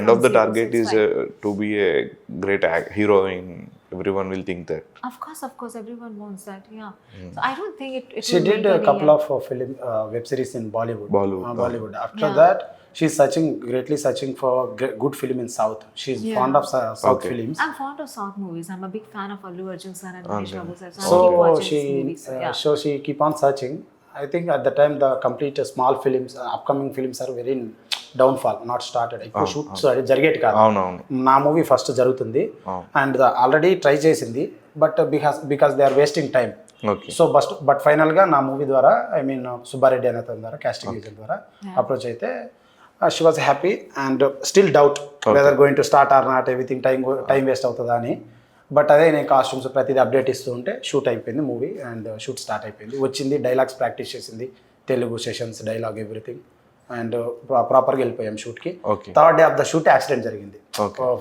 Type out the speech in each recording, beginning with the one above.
end of the target is to be a great heroine. Everyone will think that. Of course, everyone wants that. Yeah. So I don't think it She will did make a any, couple of web series in Bollywood. Bollywood. After that, she's greatly searching for good film in South. She's fond of South films. I'm fond of South movies. I'm a big fan of Allu Arjun sir and Mahesh Babu sir. So I So keep watching his movies. so she keep on searching. I think at the time the complete small films, upcoming films are very downfall, not started. ఎక్కువ shoots జరిగేటి కాదు. అవునవును. నా movie first జరుగుతుంది and already try చేసింది but because they are wasting time. Okay. So but ఫైనల్గా నా movie ద్వారా ఐ మీన్ సుబ్బారెడ్డి అనే అతని ద్వారా కాస్టింగ్ ఏజెంట్ ద్వారా అప్రోచ్ అయితే she was happy and still doubt whether going to start or not, everything time waste అవుతుందా అని. బట్ అదే నేను కాస్ట్యూమ్స్ ప్రతిదీ అప్డేట్ ఇస్తూ ఉంటే షూట్ అయిపోయింది మూవీ అండ్ షూట్ స్టార్ట్ అయిపోయింది. వచ్చింది, డైలాగ్స్ ప్రాక్టీస్ చేసింది, Telugu sessions, dialogue, everything and ప్రాపర్గా వెళ్ళిపోయాం షూట్కి. Third day of the shoot accident జరిగింది.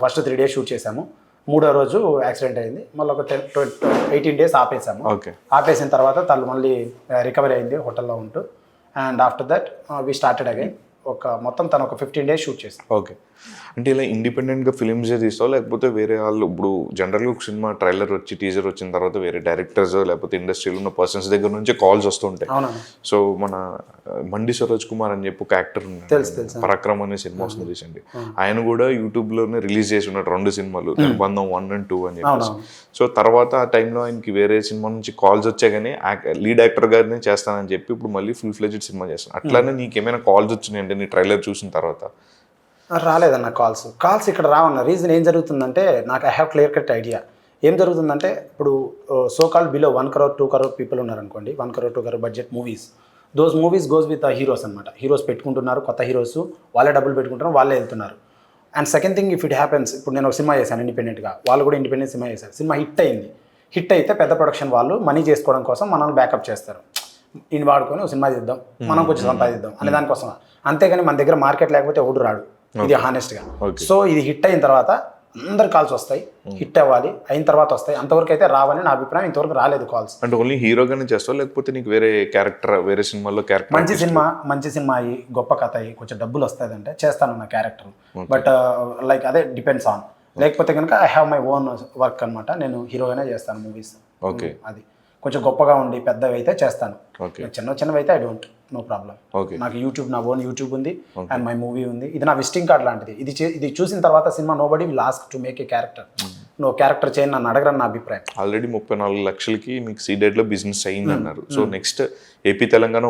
ఫస్ట్ 3 days షూట్ చేసాము, 3వ రోజు యాక్సిడెంట్ అయింది. మళ్ళీ ఒక 18 days ఆపేసాము. ఆపేసిన తర్వాత తను మళ్ళీ రికవరీ అయింది హోటల్లో ఉంటూ. And after that we started again. మొత్తం తను ఒక 15 days షూట్ చేస్తాం. ఓకే. అంటే ఇలా ఇండిపెండెంట్గా ఫిలిమ్సే తీస్తావు లేకపోతే వేరే వాళ్ళు ఇప్పుడు జనరల్గా ఒక సినిమా ట్రైలర్ వచ్చి టీజర్ వచ్చిన తర్వాత వేరే డైరెక్టర్స్ లేకపోతే ఇండస్ట్రీలో ఉన్న పర్సన్స్ దగ్గర నుంచి కాల్స్ వస్తుంటాయి. సో మన మండి సరోజ్ కుమార్ అని చెప్పి ఒక యాక్టర్ ఉన్నాడు, పరాక్రమ్ అనే సినిమా వస్తుంది రీసెంట్. ఆయన కూడా యూట్యూబ్లోనే రిలీజ్ చేసి ఉన్నాడు 2 సినిమాలు, బంధం 1 and 2 అని చెప్పేసి. సో తర్వాత ఆ టైంలో ఆయనకి వేరే సినిమా నుంచి కాల్స్ వచ్చాయి కానీ లీడ్ యాక్టర్ గారినే చేస్తానని చెప్పి ఇప్పుడు మళ్ళీ ఫుల్ ఫ్లెడ్జ్డ్ సినిమా చేస్తాను. అట్లానే నీకేమైనా కాల్స్ వచ్చినాయంటే నీ ట్రైలర్ చూసిన తర్వాత? రాలేదన్న కాల్స్ ఇక్కడ రావన్న రీజన్ ఏం జరుగుతుందంటే నాకు I have clear cut idea. ఏం జరుగుతుందంటే ఇప్పుడు so call below 1 crore 2 crore people ఉన్నారనుకోండి, 1 crore 2 crore budget movies, those movies goes with heroes అనమాట. హీరోస్ పెట్టుకుంటున్నారు, కొత్త హీరోస్, వాళ్ళే డబ్బులు పెట్టుకుంటున్నారు, వాళ్ళే వెళ్తున్నారు. And second thing, if it happens, ఇప్పుడు నేను ఒక సినిమా చేశాను ఇండిపెండెంట్గా, వాళ్ళు కూడా ఇండిపెండెంట్ సినిమా చేశారు, సినిమా హిట్ అయింది. హిట్ అయితే పెద్ద ప్రొడక్షన్ వాళ్ళు మనీ చేసుకోవడం కోసం మనల్ని బ్యాకప్ చేస్తారు. ఇన్ని వాడుకొని ఒక సినిమా తీద్దాం, మనం కొంచెం సంపాదిద్దాం అనే దానికోసం. అంతేగాని మన దగ్గర మార్కెట్ లేకపోతే ఎవడు రాడు, ఇది హానెస్ట్గా. సో ఇది హిట్ అయిన తర్వాత అందరు కాల్స్ వస్తాయి, హిట్ అవ్వాలి, అయిన తర్వాత వస్తాయి. అంతవరకు అయితే రావని నా అభిప్రాయం. ఇంతవరకు రాలేదు కాల్స్. అంటే ఓన్లీ హీరోగానే చేస్తావు లేకపోతే నీకు వేరే క్యారెక్టర్, వేరే సినిమాల్లో క్యారెక్టర్ మంచి సినిమా అయ్యి గొప్ప కథ అయ్యి కొంచెం డబ్బులు వస్తాయంటే చేస్తాను నా క్యారెక్టర్. బట్ లైక్ అదే డిపెండ్స్ ఆన్. లేకపోతే కనుక I have my own work అనమాట. నేను హీరోగానే చేస్తాను మూవీస్. ఓకే. అది కొంచెం గొప్పగా ఉండి పెద్దవి అయితే చేస్తాను, చిన్నవి అయితే ఐ డోంట్, నో ప్రాబ్లం. నాకు యూట్యూబ్, నా ఓన్ యూట్యూబ్ ఉంది అండ్ మై మూవీ ఉంది. ఇది నా విజిటింగ్ కార్డ్ లాంటిది. ఇది చూసిన తర్వాత cinema nobody will ask to make a character. నువ్వు క్యారెక్టర్ చేయని నన్ను అడగరని నా అభిప్రాయం. ఆల్రెడీ 34 లక్షలకి మీకు సీడెడ్లో బిజినెస్ అయింది అన్నారు. So next AP Telangana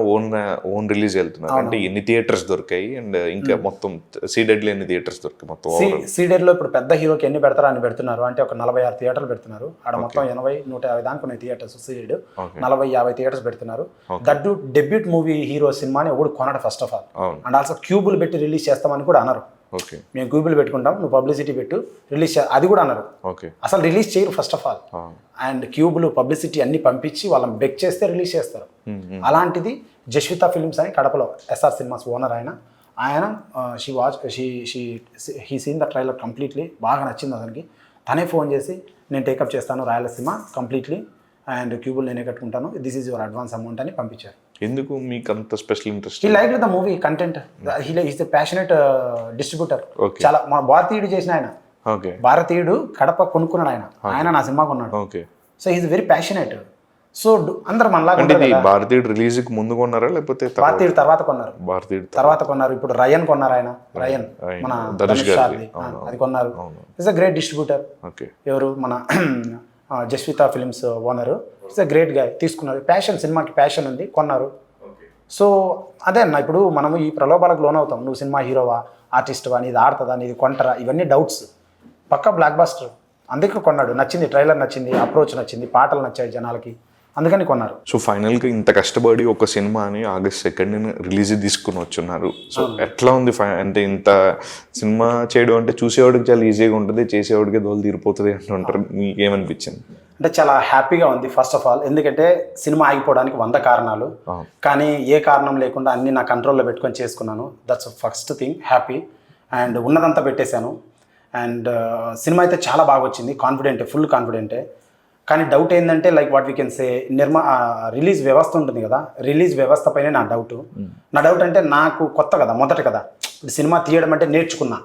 own release వెళ్తున్నారు. అంటే ఎన్ని థియేటర్స్ దొరికాయి అండ్ ఇంకా మొత్తం సీడెడ్లో ఎన్ని థియేటర్స్ దొరికాయి మొత్తం? సీడెడ్లో ఇప్పుడు పెద్ద హీరోకి ఎన్ని పెడతారో అన్ని పెడుతున్నారు. అంటే ఒక 46 థియేటర్లు పెడుతున్నారు. ఆడ మొత్తం 80-150 దాకా ఉన్నాయి థియేటర్స్. సీడెడ్ 40-50 థియేటర్స్ పెడుతున్నారు. దట్ డెబ్యూట్ మూవీ హీరో సినిమాని ఎవడు కొనడు first of all. And also క్యూబులు పెట్టి రిలీజ్ చేస్తామని కూడా అనరు. మేము క్యూబులు పెట్టుకుంటాం, నువ్వు పబ్లిసిటీ పెట్టు, రిలీజ్ అది కూడా అన్నారు. అసలు రిలీజ్ చేయరు ఫస్ట్ ఆఫ్ ఆల్. అండ్ క్యూబులు పబ్లిసిటీ అన్ని పంపించి వాళ్ళని బెక్ చేస్తే రిలీజ్ చేస్తారు. అలాంటిది జస్విత ఫిల్మ్స్ అని కడపలో ఎస్ఆర్ సినిమాస్ ఓనర్ ఆయన he seen the trailer completely, బాగా నచ్చింది అతనికి. తనే ఫోన్ చేసి నేను టేకప్ చేస్తాను రాయలసీమ కంప్లీట్లీ అండ్ క్యూబుల్ నేనే కట్టుకుంటాను, this is your advance amount అని పంపించారు. ఎందుకు మీకు అంత special interest? He like the movie content, he's the passionate distributor. చాలా మన భారతీయుడు చేసిన ఆయన, భారతీయుడు కడప కొనుక్కున్నాడు ఆయన నా సినిమా కొన్నాడు. So he's very passionate. So అందరు మనలాగా భారతీయుడు రిలీజ్ కి ముందు కొన్నారా లేకపోతే భారతీయుడు తర్వాత కొన్నారు? భారతీయుడు తర్వాత కొన్నారు. ఇప్పుడు రయన్ కొన్నారు, రయన్ మన ధనుష్ గారిది, అది కొన్నారు. It's a great distributor. ఎవరు మన Jasvitha films owner. It's a great guy. తీసుకున్నారు, ప్యాషన్, సినిమాకి ప్యాషన్ ఉంది, కొన్నారు. సో అదే అన్న, ఇప్పుడు మనము ఈ ప్రలోభాలకు లోనవుతాం. నువ్వు సినిమా హీరోవా, ఆర్టిస్ట్వా, నీది ఆడుతుందా, నీది కొంటరా, ఇవన్నీ డౌట్స్. పక్కా బ్లాక్ బాస్టర్, అందుకే కొన్నాడు. నచ్చింది, ట్రైలర్ నచ్చింది, అప్రోచ్ నచ్చింది, పాటలు నచ్చాయి జనాలకి, అందుకని కొన్నారు. సో ఫైనల్గా ఇంత కష్టపడి ఒక సినిమాని August 2nd రిలీజ్ తీసుకుని వచ్చున్నారు. సో ఎట్లా ఉంది? అంటే ఇంత సినిమా చేయడం అంటే చూసేవాడికి చాలా ఈజీగా ఉంటుంది, చేసేవాడికి దోలు తీరిపోతుంది అంటుంటారు. మీకేమనిపించింది? అంటే చాలా హ్యాపీగా ఉంది ఫస్ట్ ఆఫ్ ఆల్. ఎందుకంటే సినిమా ఆగిపోవడానికి 100 కారణాలు, కానీ ఏ కారణం లేకుండా అన్ని నా కంట్రోల్లో పెట్టుకొని చేసుకున్నాను. That's first thing, happy. And ఉన్నదంతా పెట్టేశాను. అండ్ సినిమా అయితే చాలా బాగా వచ్చింది, కాన్ఫిడెంటే, ఫుల్ కాన్ఫిడెంటే. కానీ డౌట్ ఏంటంటే like what we can say, release వ్యవస్థ ఉంటుంది కదా, రిలీజ్ వ్యవస్థ పైనే నా డౌట్. నా డౌట్ అంటే నాకు కొత్త కదా, మొదట కదా, ఇప్పుడు సినిమా తీయడం అంటే నేర్చుకున్నా.